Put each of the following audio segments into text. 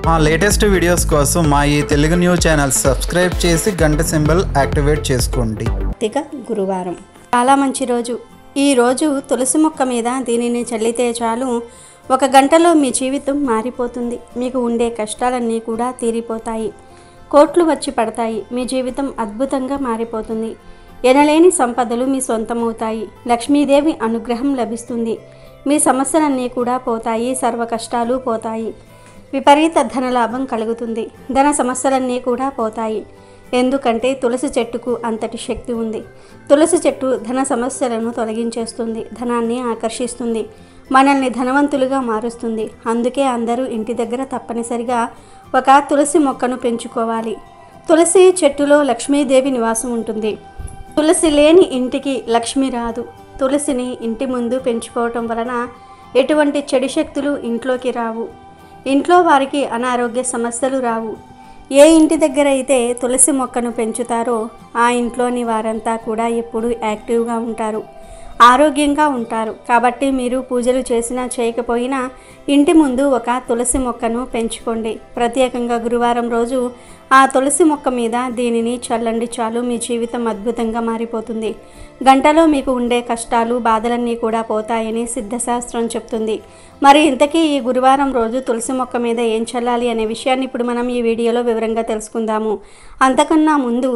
మా latest videos కోసం మా ఈ తెలుగు న్యూస్ ఛానల్ సబ్స్క్రైబ్ చేసి గంట సింబల్ యాక్టివేట్ చేసుకోండి. గురువారం చాలా మంచి రోజు. ఈ రోజు తులసి మొక్క మీద దీనిని చల్లితే చాలు, 1 గంటలో మీ జీవితం మారిపోతుంది. మీకు ఉండే కష్టాలన్నీ కూడా తీరిపోతాయి. కోట్లు వచ్చి పడతాయి. మీ జీవితం అద్భుతంగా మారిపోతుంది. ఎనలేని సంపదలు మీ సొంతమవుతాయి. లక్ష్మీదేవి అనుగ్రహం లభిస్తుంది. మీ సమస్యలన్నీ కూడా పోతాయి. సర్వ కష్టాలు పోతాయి. విపరీత ధనలాభం కలుగుతుంది. ధన సమస్యలన్నీ కూడా పోతాయి. ఎందుకంటే తులసి చెట్టుకు అంతటి శక్తి ఉంది. తులసి చెట్టు ధన సమస్యలను తొలగించేస్తుంది. ధనాన్ని ఆకర్షిస్తుంది. మనల్ని ధనవంతులుగా మారుస్తుంది. అందుకే అందరూ ఇంటి దగ్గర తప్పనిసరిగా ఒక తులసి మొక్కను పెంచుకోవాలి. తులసి చెట్టులో లక్ష్మీదేవి నివాసం ఉంటుంది. తులసి లేని ఇంటికి లక్ష్మి రాదు. తులసిని ఇంటి ముందు పెంచుకోవటం వలన ఎటువంటి చెడు శక్తులు ఇంట్లోకి రావు. ఇంట్లో వారికి అనారోగ్య సమస్యలు రావు. ఏ ఇంటి దగ్గర అయితే తులసి మొక్కను పెంచుతారో ఆ ఇంట్లోని వారంతా కూడా ఎప్పుడూ యాక్టివ్గా ఉంటారు, ఆరోగ్యంగా ఉంటారు. కాబట్టి మీరు పూజలు చేసినా చేయకపోయినా ఇంటి ముందు ఒక తులసి మొక్కను పెంచుకోండి. ప్రత్యేకంగా గురువారం రోజు ఆ తులసి మొక్క మీద దీనిని చల్లండి చాలు, మీ జీవితం అద్భుతంగా మారిపోతుంది. గంటలో మీకు ఉండే కష్టాలు బాధలన్నీ కూడా పోతాయని సిద్ధశాస్త్రం చెప్తుంది. మరి ఇంతకీ ఈ గురువారం రోజు తులసి మొక్క మీద ఏం చల్లాలి అనే విషయాన్ని ఇప్పుడు మనం ఈ వీడియోలో వివరంగా తెలుసుకుందాము. అంతకన్నా ముందు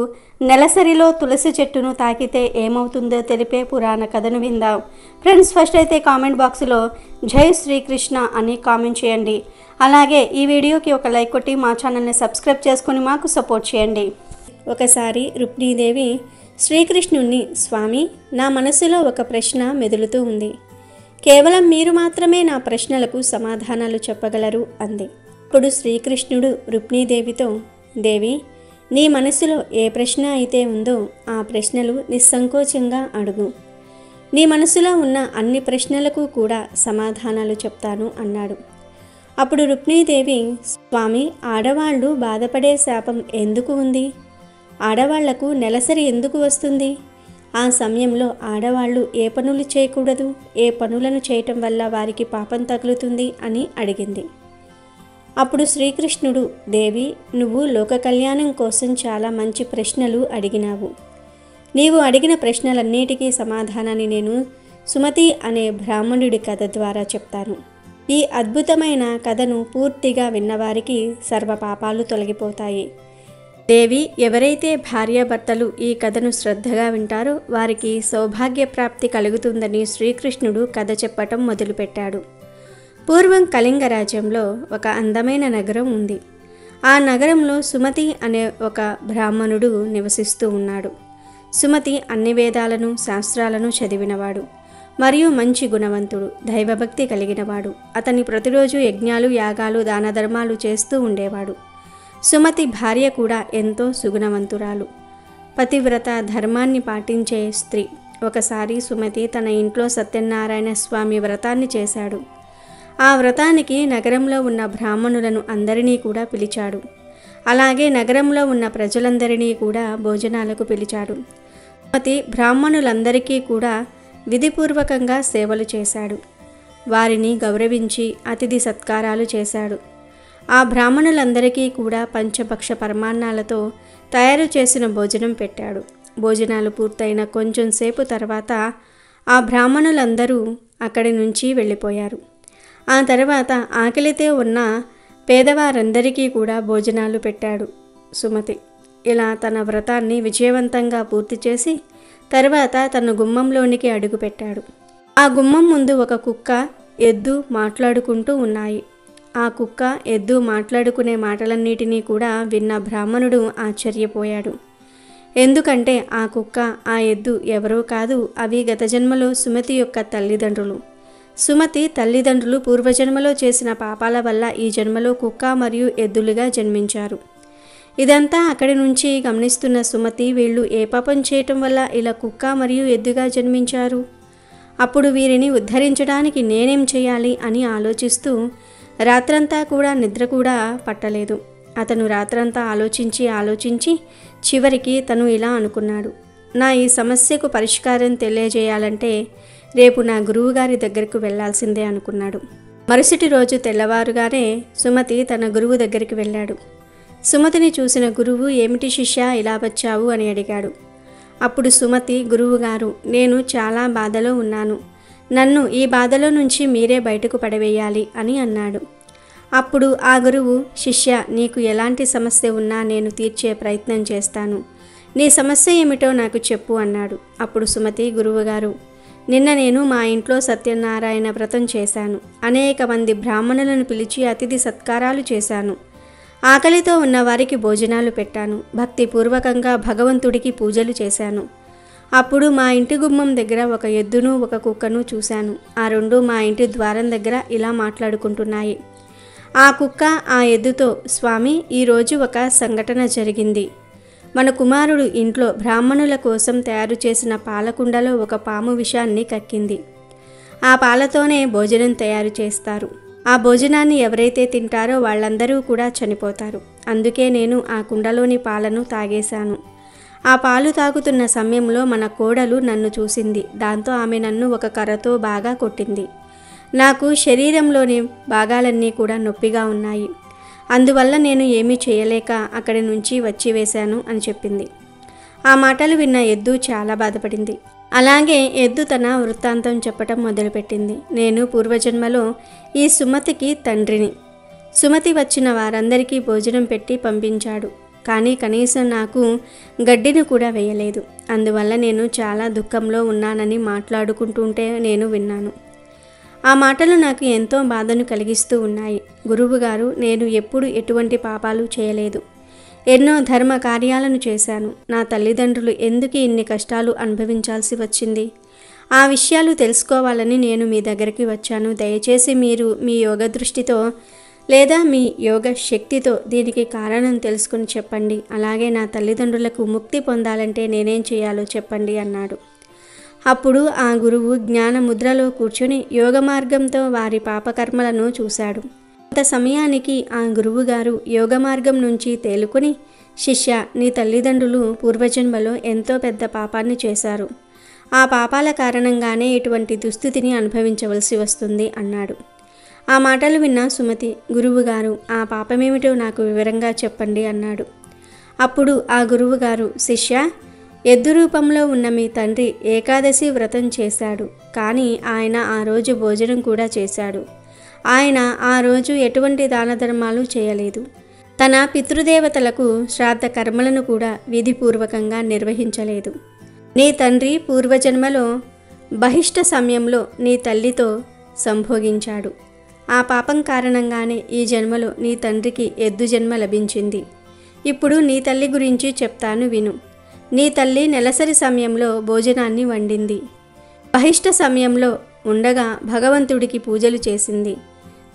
నెలసరిలో తులసి చెట్టును తాకితే ఏమవుతుందో తెలిపే పురాణ కథను విందాం. ఫ్రెండ్స్, ఫస్ట్ అయితే కామెంట్ బాక్స్లో జై శ్రీకృష్ణ అని కామెంట్ చేయండి. అలాగే ఈ వీడియోకి ఒక లైక్ కొట్టి మా ఛానల్ని సబ్స్క్రైబ్ చేసుకొని మాకు సపోర్ట్ చేయండి. ఒకసారి రుక్మిణీదేవి శ్రీకృష్ణుణ్ణి, స్వామి, నా మనసులో ఒక ప్రశ్న మెదులుతూ ఉంది. కేవలం మీరు మాత్రమే నా ప్రశ్నలకు సమాధానాలు చెప్పగలరు అంది. అప్పుడు శ్రీకృష్ణుడు రుక్మిణీదేవితో, దేవి, నీ మనసులో ఏ ప్రశ్న అయితే ఉందో ఆ ప్రశ్నలు నిస్సంకోచంగా అడుగు. నీ మనసులో ఉన్న అన్ని ప్రశ్నలకు కూడా సమాధానాలు చెప్తాను అన్నాడు. అప్పుడు రుక్మిణీదేవి, స్వామి, ఆడవాళ్ళు బాధపడే శాపం ఎందుకు ఉంది? ఆడవాళ్లకు నెలసరి ఎందుకు వస్తుంది? ఆ సమయంలో ఆడవాళ్ళు ఏ పనులు చేయకూడదు? ఏ పనులను చేయటం వల్ల వారికి పాపం తగులుతుంది అని అడిగింది. అప్పుడు శ్రీకృష్ణుడు, దేవి, నువ్వు లోక కళ్యాణం కోసం చాలా మంచి ప్రశ్నలు అడిగినావు. నీవు అడిగిన ప్రశ్నలన్నిటికీ సమాధానాన్ని నేను సుమతి అనే బ్రాహ్మణుడి కథ ద్వారా చెప్తాను. ఈ అద్భుతమైన కథను పూర్తిగా విన్నవారికి సర్వ పాపాలు తొలగిపోతాయి. దేవి, ఎవరైతే భార్యాభర్తలు ఈ కథను శ్రద్ధగా వింటారో వారికి సౌభాగ్య ప్రాప్తి కలుగుతుందని శ్రీకృష్ణుడు కథ చెప్పటం మొదలుపెట్టాడు. పూర్వం కళింగ రాజ్యంలో ఒక అందమైన నగరం ఉంది. ఆ నగరంలో సుమతి అనే ఒక బ్రాహ్మణుడు నివసిస్తూ ఉన్నాడు. సుమతి అన్ని వేదాలను, శాస్త్రాలను చదివినవాడు మరియు మంచి గుణవంతుడు, దైవభక్తి కలిగినవాడు. అతని ప్రతిరోజు యజ్ఞాలు, యాగాలు, దాన ధర్మాలు చేస్తూ ఉండేవాడు. సుమతి భార్య కూడా ఎంతో సుగుణవంతురాలు, పతివ్రత, ధర్మాన్ని పాటించే స్త్రీ. ఒకసారి సుమతి తన ఇంట్లో సత్యనారాయణ స్వామి వ్రతాన్ని చేశాడు. ఆ వ్రతానికి నగరంలో ఉన్న బ్రాహ్మణులను అందరినీ కూడా పిలిచాడు. అలాగే నగరంలో ఉన్న ప్రజలందరినీ కూడా భోజనాలకు పిలిచాడు. సుమతి బ్రాహ్మణులందరికీ కూడా విధిపూర్వకంగా సేవలు చేశాడు. వారిని గౌరవించి అతిథి సత్కారాలు చేశాడు. ఆ బ్రాహ్మణులందరికీ కూడా పంచభక్ష పరమాన్నాలతో తయారు చేసిన భోజనం పెట్టాడు. భోజనాలు పూర్తయిన కొంచెం సేపు తర్వాత ఆ బ్రాహ్మణులందరూ అక్కడి నుంచి వెళ్ళిపోయారు. ఆ తర్వాత ఆకలితో ఉన్న పేదవారందరికీ కూడా భోజనాలు పెట్టాడు సుమతి. ఇలా తన వ్రతాన్ని విజయవంతంగా పూర్తి చేసి తర్వాత తన గుమ్మంలోనికి అడుగుపెట్టాడు. ఆ గుమ్మం ముందు ఒక కుక్క, ఎద్దు మాట్లాడుకుంటూ ఉన్నాయి. ఆ కుక్క, ఎద్దు మాట్లాడుకునే మాటలన్నిటినీ కూడా విన్న బ్రాహ్మణుడు ఆశ్చర్యపోయాడు. ఎందుకంటే ఆ కుక్క, ఆ ఎద్దు ఎవరో కాదు, అవి గత జన్మలో సుమతి యొక్క తల్లిదండ్రులు. సుమతి తల్లిదండ్రులు పూర్వజన్మలో చేసిన పాపాల వల్ల ఈ జన్మలో కుక్క మరియు ఎద్దులుగా జన్మించారు. ఇదంతా అక్కడి నుంచి గమనిస్తున్న సుమతి, వీళ్ళు ఏ పాపం చేయటం వల్ల ఇలా కుక్క మరియు ఎద్దుగా జన్మించారు? అప్పుడు వీరిని ఉద్ధరించడానికి నేనేం చేయాలి అని ఆలోచిస్తూ రాత్రంతా కూడా నిద్ర కూడా పట్టలేదు. అతను రాత్రంతా ఆలోచించి చివరికి తను ఇలా అనుకున్నాడు, నా ఈ సమస్యకు పరిష్కారం తెలియజేయాలంటే రేపు నా గురువుగారి దగ్గరకు వెళ్లాల్సిందే అనుకున్నాడు. మరుసటి రోజు తెల్లవారుగానే సుమతి తన గురువు దగ్గరికి వెళ్ళాడు. సుమతిని చూసిన గురువు, ఏమిటి శిష్య ఇలా వచ్చావు అని అడిగాడు. అప్పుడు సుమతి, గురువుగారు, నేను చాలా బాధలో ఉన్నాను, నన్ను ఈ బాధలో నుంచి మీరే బయటకు పడవేయాలి అని అన్నాడు. అప్పుడు ఆ గురువు, శిష్య, నీకు ఎలాంటి సమస్య ఉన్నా నేను తీర్చే ప్రయత్నం చేస్తాను, నీ సమస్య ఏమిటో నాకు చెప్పు అన్నాడు. అప్పుడు సుమతి, గురువుగారు, నిన్న నేను మా ఇంట్లో సత్యనారాయణ వ్రతం చేశాను. అనేక మంది బ్రాహ్మణులను పిలిచి అతిథి సత్కారాలు చేశాను. ఆకలితో ఉన్న వారికి భోజనాలు పెట్టాను. భక్తిపూర్వకంగా భగవంతుడికి పూజలు చేశాను. అప్పుడు మా ఇంటి గుమ్మం దగ్గర ఒక ఎద్దును ఒక కుక్కను చూశాను. ఆ రెండు మా ఇంటి ద్వారం దగ్గర ఇలా మాట్లాడుకుంటున్నాయి. ఆ కుక్క ఆ ఎద్దుతో, స్వామి, ఈరోజు ఒక సంఘటన జరిగింది. మన కుమారుడు ఇంట్లో బ్రాహ్మణుల కోసం తయారు చేసిన పాలకుండలో ఒక పాము విషాన్ని కక్కింది. ఆ పాలతోనే భోజనం తయారు చేస్తారు. ఆ భోజనాన్ని ఎవరైతే తింటారో వాళ్ళందరూ కూడా చనిపోతారు. అందుకే నేను ఆ కుండలోని పాలను తాగేశాను. ఆ పాలు తాగుతున్న సమయంలో మన కోడలు నన్ను చూసింది. దాంతో ఆమె నన్ను ఒక కర్రతో బాగా కొట్టింది. నాకు శరీరంలోని భాగాలన్నీ కూడా నొప్పిగా ఉన్నాయి. అందువల్ల నేను ఏమీ చేయలేక అక్కడి నుంచి వచ్చి వేశాను అని చెప్పింది. ఆ మాటలు విన్న ఎద్దు చాలా బాధపడింది. అలాగే ఎద్దు తన వృత్తాంతం చెప్పటం మొదలుపెట్టింది. నేను పూర్వజన్మలో ఈ సుమతికి తండ్రిని. సుమతి వచ్చిన వారందరికీ భోజనం పెట్టి పంపించాడు. కానీ కనీసం నాకు గడ్డిని కూడా వేయలేదు. అందువల్ల నేను చాలా దుఃఖంలో ఉన్నానని మాట్లాడుకుంటుంటే నేను విన్నాను. ఆ మాటలు నాకు ఎంతో బాధను కలిగిస్తూ ఉన్నాయి. గురువుగారు, నేను ఎప్పుడు ఎటువంటి పాపాలు చేయలేదు. ఎన్నో ధర్మ కార్యాలను చేశాను. నా తల్లిదండ్రులు ఎందుకు ఇన్ని కష్టాలు అనుభవించాల్సి వచ్చింది? ఆ విషయాలు తెలుసుకోవాలని నేను మీ దగ్గరికి వచ్చాను. దయచేసి మీరు మీ యోగ దృష్టితో లేదా మీ యోగ శక్తితో దీనికి కారణం తెలుసుకుని చెప్పండి. అలాగే నా తల్లిదండ్రులకు ముక్తి పొందాలంటే నేనేం చేయాలో చెప్పండి అన్నాడు. అప్పుడు ఆ గురువు జ్ఞాన ముద్రలో కూర్చుని యోగ మార్గంతో వారి పాపకర్మలను చూశాడు. కొంత సమయానికి ఆ గురువుగారు యోగ మార్గం నుంచి తేలుకొని, శిష్య, నీ తల్లిదండ్రులు పూర్వజన్మలో ఎంతో పెద్ద పాపాన్ని చేశారు. ఆ పాపాల కారణంగానే ఇటువంటి దుస్థితిని అనుభవించవలసి వస్తుంది అన్నాడు. ఆ మాటలు విన్న సుమతి, గురువుగారు, ఆ పాపమేమిటో నాకు వివరంగా చెప్పండి అన్నాడు. అప్పుడు ఆ గురువుగారు, శిష్య, ఎద్దు రూపంలో ఉన్న మీ తండ్రి ఏకాదశి వ్రతం చేశాడు. కానీ ఆయన ఆ రోజు భోజనం కూడా చేశాడు. ఆయన ఆ రోజు ఎటువంటి దాన ధర్మాలు చేయలేదు. తన పితృదేవతలకు శ్రాద్ధ కర్మలను కూడా విధిపూర్వకంగా నిర్వహించలేదు. నీ తండ్రి పూర్వజన్మలో బహిష్ట సమయంలో నీ తల్లితో సంభోగించాడు. ఆ పాపం కారణంగానే ఈ జన్మలో నీ తండ్రికి ఎద్దు జన్మ లభించింది. ఇప్పుడు నీ తల్లి గురించి చెప్తాను విను. నీ తల్లి నెలసరి సమయంలో భోజనాన్ని వండింది. బహిష్ట సమయంలో ఉండగా భగవంతుడికి పూజలు చేసింది.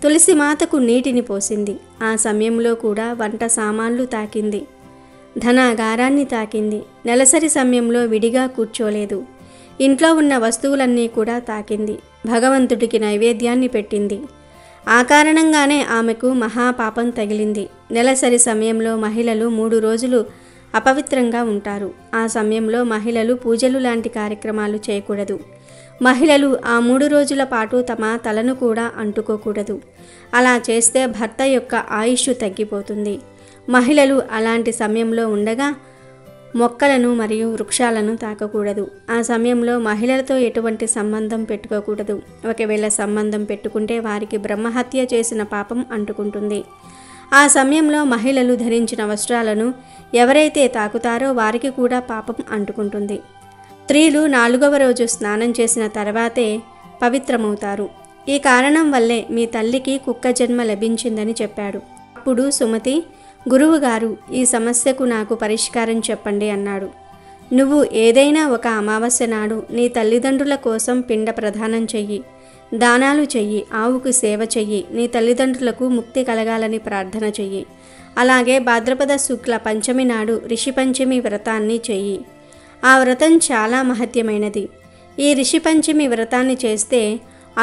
తులసి మాతకు నీటిని పోసింది. ఆ సమయంలో కూడా వంట సామాన్లు తాకింది. ధనాగారాన్ని తాకింది. నెలసరి సమయంలో విడిగా కూర్చోలేదు. ఇంట్లో ఉన్న వస్తువులన్నీ కూడా తాకింది. భగవంతుడికి నైవేద్యాన్ని పెట్టింది. ఆ కారణంగానే ఆమెకు మహాపాపం తగిలింది. నెలసరి సమయంలో మహిళలు 3 రోజులు అపవిత్రంగా ఉంటారు. ఆ సమయంలో మహిళలు పూజలు లాంటి కార్యక్రమాలు చేయకూడదు. మహిళలు ఆ 3 రోజుల పాటు తమ తలను కూడా అంటుకోకూడదు. అలా చేస్తే భర్త యొక్క ఆయుష్ తగ్గిపోతుంది. మహిళలు అలాంటి సమయంలో ఉండగా మొక్కలను మరియు వృక్షాలను తాకకూడదు. ఆ సమయంలో మహిళలతో ఎటువంటి సంబంధం పెట్టుకోకూడదు. ఒకవేళ సంబంధం పెట్టుకుంటే వారికి బ్రహ్మహత్య చేసిన పాపం అంటుకుంటుంది. ఆ సమయంలో మహిళలు ధరించిన వస్త్రాలను ఎవరైతే తాకుతారో వారికి కూడా పాపం అంటుకుంటుంది. స్త్రీలు 4వ రోజు స్నానం చేసిన తర్వాతే పవిత్రమవుతారు. ఈ కారణం వల్లే మీ తల్లికి కుక్క జన్మ లభించిందని చెప్పాడు. అప్పుడు సుమతి, గురువుగారు, ఈ సమస్యకు నాకు పరిష్కారం చెప్పండి అన్నాడు. నువ్వు ఏదైనా ఒక అమావాస్య నాడు నీ తల్లిదండ్రుల కోసం పిండ ప్రదానం చెయ్యి, దానాలు చెయ్యి, ఆవుకు సేవ చెయ్యి, నీ తల్లిదండ్రులకు ముక్తి కలగాలని ప్రార్థన చెయ్యి. అలాగే భాద్రపద శుక్ల పంచమి నాడు రిషి పంచమి వ్రతాన్ని చెయ్యి. ఆ వ్రతం చాలా మహత్యమైనది. ఈ రిషి పంచమి వ్రతాన్ని చేస్తే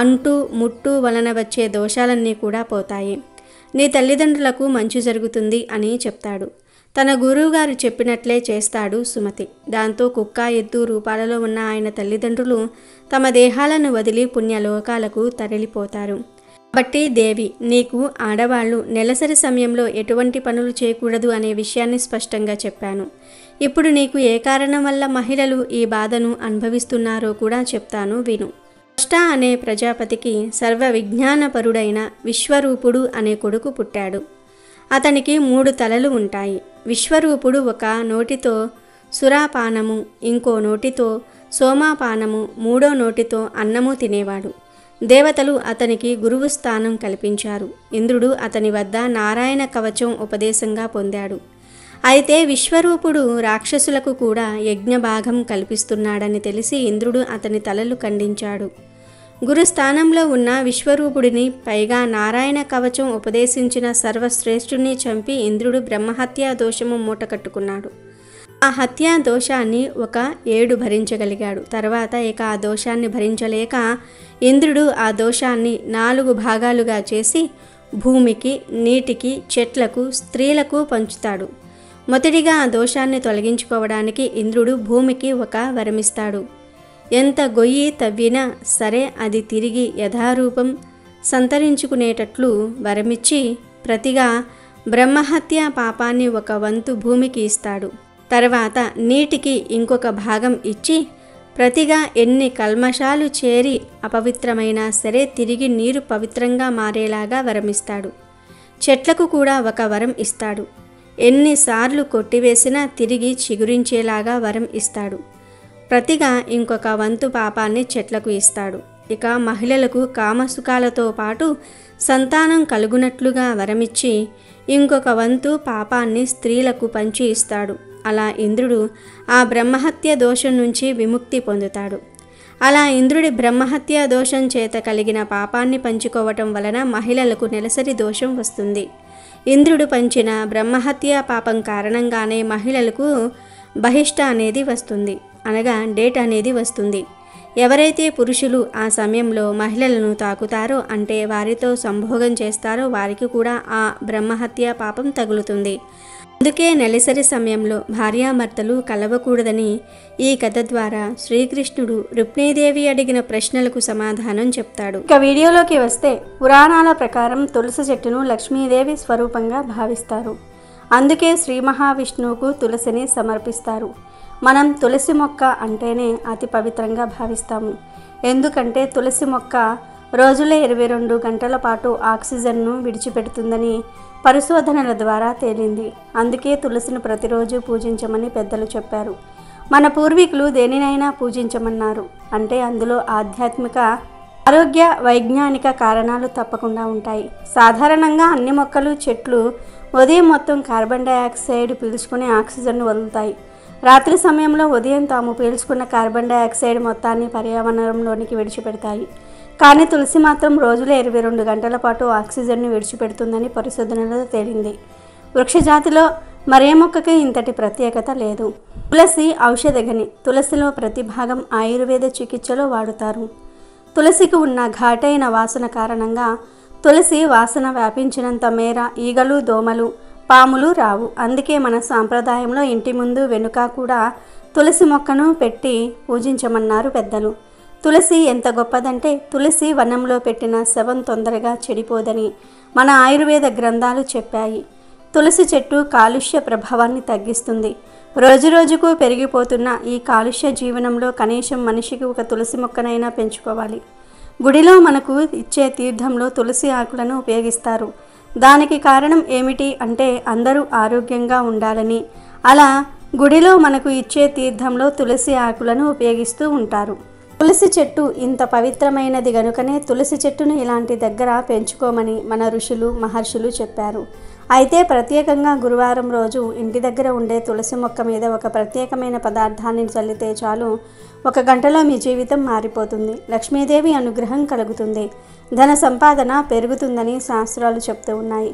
అంటు ముట్టు వలన వచ్చే దోషాలన్నీ కూడా పోతాయి. నీ తల్లిదండ్రులకు మంచి జరుగుతుంది అని చెప్తాడు. తన గురువుగారు చెప్పినట్లే చేస్తాడు సుమతి. దాంతో కుక్క ఎద్దు రూపాలలో ఉన్న ఆయన తల్లిదండ్రులు తమ దేహాలను వదిలి పుణ్యలోకాలకు తరలిపోతారు. కాబట్టి దేవి, నీకు ఆడవాళ్ళు నెలసరి సమయంలో ఎటువంటి పనులు చేయకూడదు అనే విషయాన్ని స్పష్టంగా చెప్పాను. ఇప్పుడు నీకు ఏ కారణం వల్ల మహిళలు ఈ బాధను అనుభవిస్తున్నారో కూడా చెప్తాను, విను. త్వష్ట అనే ప్రజాపతికి సర్వ విజ్ఞానపరుడైన విశ్వరూపుడు అనే కొడుకు పుట్టాడు. అతనికి 3 తలలు ఉంటాయి. విశ్వరూపుడు ఒక నోటితో సురాపానము, ఇంకో నోటితో సోమాపానము, 3వ నోటితో అన్నము తినేవాడు. దేవతలు అతనికి గురువు స్థానం కల్పించారు. ఇంద్రుడు అతని వద్ద నారాయణ కవచం ఉపదేశంగా పొందాడు. అయితే విశ్వరూపుడు రాక్షసులకు కూడా యజ్ఞభాగం కల్పిస్తున్నాడని తెలిసి ఇంద్రుడు అతని తలలు ఖండించాడు. గురుస్థానంలో ఉన్న విశ్వరూపుడిని, పైగా నారాయణ కవచం ఉపదేశించిన సర్వశ్రేష్ఠుణ్ణి చంపి ఇంద్రుడు బ్రహ్మహత్యా దోషము మూటకట్టుకున్నాడు. ఆ హత్యా దోషాన్ని ఒక 7 భరించగలిగాడు. తర్వాత ఇక ఆ దోషాన్ని భరించలేక ఇంద్రుడు ఆ దోషాన్ని 4 భాగాలుగా చేసి భూమికి, నీటికి, చెట్లకు, స్త్రీలకు పంచుతాడు. మొదటిగా ఆ దోషాన్ని తొలగించుకోవడానికి ఇంద్రుడు భూమికి ఒక వరమిస్తాడు. ఎంత గొయ్యి తవ్వినా సరే అది తిరిగి యథారూపం సంతరించుకునేటట్లు వరమిచ్చి ప్రతిగా బ్రహ్మహత్య పాపాన్ని ఒక వంతు భూమికి ఇస్తాడు. తర్వాత నీటికి ఇంకొక భాగం ఇచ్చి ప్రతిగా ఎన్ని కల్మషాలు చేరి అపవిత్రమైనా సరే తిరిగి నీరు పవిత్రంగా మారేలాగా వరమిస్తాడు. చెట్లకు కూడా ఒక వరం ఇస్తాడు. ఎన్నిసార్లు కొట్టివేసినా తిరిగి చిగురించేలాగా వరం ఇస్తాడు. ప్రతిగా ఇంకొక వంతు పాపాన్ని చెట్లకు ఇస్తాడు. ఇక మహిళలకు కామసుఖాలతో పాటు సంతానం కలుగునట్లుగా వరమిచ్చి ఇంకొక వంతు పాపాన్ని స్త్రీలకు పంచి ఇస్తాడు. అలా ఇంద్రుడు ఆ బ్రహ్మహత్య దోషం నుంచి విముక్తి పొందుతాడు. అలా ఇంద్రుడి బ్రహ్మహత్య దోషం చేత కలిగిన పాపాన్ని పంచుకోవటం వలన మహిళలకు నెలసరి దోషం వస్తుంది. ఇంద్రుడు పంచిన బ్రహ్మహత్య పాపం కారణంగానే మహిళలకు బహిష్ట అనేది వస్తుంది, అనగా డేట్ అనేది వస్తుంది. ఎవరైతే పురుషులు ఆ సమయంలో మహిళలను తాకుతారో, అంటే వారితో సంభోగం చేస్తారో, వారికి కూడా ఆ బ్రహ్మహత్య పాపం తగులుతుంది. అందుకే నెలసరి సమయంలో భార్యాభర్తలు కలవకూడదని ఈ కథ ద్వారా శ్రీకృష్ణుడు రుక్మిణీదేవి అడిగిన ప్రశ్నలకు సమాధానం చెప్తాడు. ఇక వీడియోలోకి వస్తే, పురాణాల ప్రకారం తులసి చెట్టును లక్ష్మీదేవి స్వరూపంగా భావిస్తారు. అందుకే శ్రీ మహావిష్ణువుకు తులసిని సమర్పిస్తారు. మనం తులసి మొక్క అంటేనే అతి పవిత్రంగా భావిస్తాము. ఎందుకంటే తులసి మొక్క రోజులో 22 గంటల పాటు ఆక్సిజన్ను విడిచిపెడుతుందని పరిశోధనల ద్వారా తేలింది. అందుకే తులసిని ప్రతిరోజు పూజించమని పెద్దలు చెప్పారు. మన పూర్వీకులు దేనినైనా పూజించమన్నారు అంటే అందులో ఆధ్యాత్మిక, ఆరోగ్య, వైజ్ఞానిక కారణాలు తప్పకుండా ఉంటాయి. సాధారణంగా అన్ని మొక్కలు, చెట్లు ఉదయం మొత్తం కార్బన్ డైఆక్సైడ్ పీల్చుకుని ఆక్సిజన్ను వదులుతాయి. రాత్రి సమయంలో ఉదయం తాము పీల్చుకున్న కార్బన్ డైఆక్సైడ్ మొత్తాన్ని పర్యావరణంలోనికి విడిచిపెడతాయి. కానీ తులసి మాత్రం రోజులో 22 గంటల పాటు ఆక్సిజన్ను విడిచిపెడుతుందని పరిశోధనలో తేలింది. వృక్షజాతిలో మరే మొక్కకి ఇంతటి ప్రత్యేకత లేదు. తులసి ఔషధగని. తులసిలో ప్రతి భాగం ఆయుర్వేద చికిత్సలో వాడుతారు. తులసికి ఉన్న ఘాటైన వాసన కారణంగా తులసి వాసన వ్యాపించినంత మేర ఈగలు, దోమలు, పాములు రావు. అందుకే మన సాంప్రదాయంలో ఇంటి ముందు, వెనుక కూడా తులసి మొక్కను పెట్టి పూజించమన్నారు పెద్దలు. తులసి ఎంత గొప్పదంటే, తులసి వనంలో పెట్టిన శవం తొందరగా చెడిపోదని మన ఆయుర్వేద గ్రంథాలు చెప్పాయి. తులసి చెట్టు కాలుష్య ప్రభావాన్ని తగ్గిస్తుంది. రోజురోజుకు పెరిగిపోతున్న ఈ కాలుష్య జీవనంలో కనీసం మనిషికి ఒక తులసి మొక్కనైనా పెంచుకోవాలి. గుడిలో మనకు ఇచ్చే తీర్థంలో తులసి ఆకులను ఉపయోగిస్తారు. దానికి కారణం ఏమిటి అంటే అందరూ ఆరోగ్యంగా ఉండాలని. అలా గుడిలో మనకు ఇచ్చే తీర్థంలో తులసి ఆకులను ఉపయోగిస్తూ ఉంటారు. తులసి చెట్టు ఇంత పవిత్రమైనది గనుకనే తులసి చెట్టును ఇలాంటి దగ్గర పెంచుకోమని మన ఋషులు, మహర్షులు చెప్పారు. అయితే ప్రత్యేకంగా గురువారం రోజు ఇంటి దగ్గర ఉండే తులసి మొక్క మీద ఒక ప్రత్యేకమైన పదార్థాన్ని చల్లితే చాలు, 1 గంటలో మీ జీవితం మారిపోతుంది. లక్ష్మీదేవి అనుగ్రహం కలుగుతుంది. ధన సంపాదన పెరుగుతుందని శాస్త్రాలు చెప్తూ ఉన్నాయి.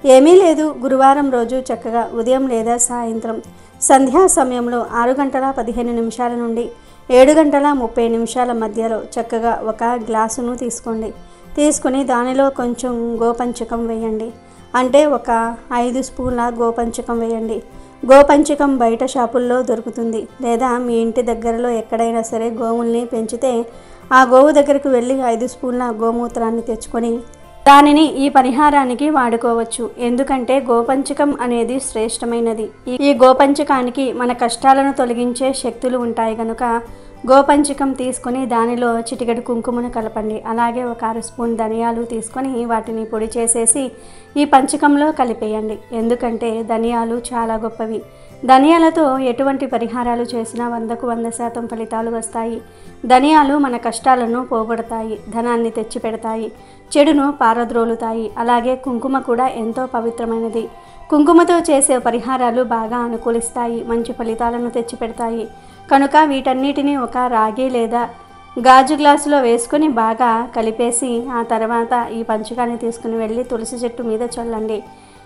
ఏమీ లేదు, గురువారం రోజు చక్కగా ఉదయం లేదా సాయంత్రం సంధ్యా సమయంలో 6:15 నుండి 7:30 మధ్యలో చక్కగా ఒక గ్లాసును తీసుకోండి. తీసుకుని దానిలో కొంచెం గోపంచకం వేయండి. అంటే ఒక 5 స్పూన్ల గోపంచకం వేయండి. గోపంచకం బయట షాపుల్లో దొరుకుతుంది. లేదా మీ ఇంటి దగ్గరలో ఎక్కడైనా సరే గోవుల్ని పెంచితే ఆ గోవు దగ్గరకు వెళ్ళి 5 స్పూన్ల గోమూత్రాన్ని తెచ్చుకొని దానిని ఈ పరిహారానికి వాడుకోవచ్చు. ఎందుకంటే గోపంచకం అనేది శ్రేష్టమైనది. ఈ గోపంచకానికి మన కష్టాలను తొలగించే శక్తులు ఉంటాయి కనుక గోపంచకం తీసుకొని దానిలో చిటికెడు కుంకుమను కలపండి. అలాగే ఒక 1 స్పూన్ ధనియాలు తీసుకొని వాటిని పొడి చేసేసి ఈ పంచకంలో కలిపేయండి. ఎందుకంటే ధనియాలు చాలా గొప్పవి. ధనియాలతో ఎటువంటి పరిహారాలు చేసినా 100కు 100% ఫలితాలు వస్తాయి. ధనియాలు మన కష్టాలను పోగొడతాయి, ధనాన్ని తెచ్చిపెడతాయి, చెడును పారద్రోలుతాయి. అలాగే కుంకుమ కూడా ఎంతో పవిత్రమైనది. కుంకుమతో చేసే పరిహారాలు బాగా అనుకూలిస్తాయి, మంచి ఫలితాలను తెచ్చిపెడతాయి. కనుక వీటన్నిటిని ఒక రాగి లేదా గాజు గ్లాసులో వేసుకొని బాగా కలిపేసి ఆ తర్వాత ఈ పంచకాన్ని తీసుకుని వెళ్ళి తులసి చెట్టు మీద చల్లండి.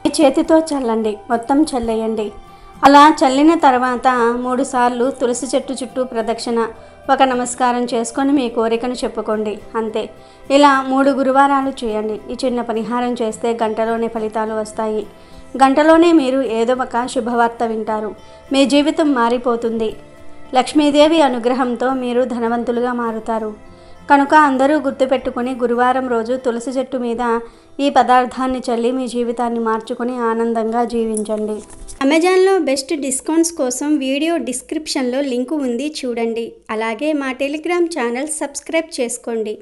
ఈ చేతితో చల్లండి, మొత్తం చల్లేయండి. అలా చల్లిన తర్వాత 3 సార్లు తులసి చెట్టు చుట్టూ ప్రదక్షిణ, ఒక నమస్కారం చేసుకొని మీ కోరికను చెప్పుకోండి. అంతే. ఇలా 3 గురువారాలు చేయండి. ఈ చిన్న పరిహారం చేస్తే గంటలోనే ఫలితాలు వస్తాయి. గంటలోనే మీరు ఏదో ఒక శుభవార్త వింటారు. మీ జీవితం మారిపోతుంది. లక్ష్మీదేవి అనుగ్రహంతో మీరు ధనవంతులుగా మారుతారు. కనుక అందరూ గుర్తుపెట్టుకుని గురువారం రోజు తులసి చెట్టు మీద ఈ పదార్థాన్ని చల్లి మీ జీవితాన్ని మార్చుకుని ఆనందంగా జీవించండి. అమెజాన్లో బెస్ట్ డిస్కౌంట్స్ కోసం వీడియో డిస్క్రిప్షన్లో లింకు ఉంది, చూడండి. అలాగే మా టెలిగ్రామ్ ఛానల్ సబ్స్క్రైబ్ చేసుకోండి.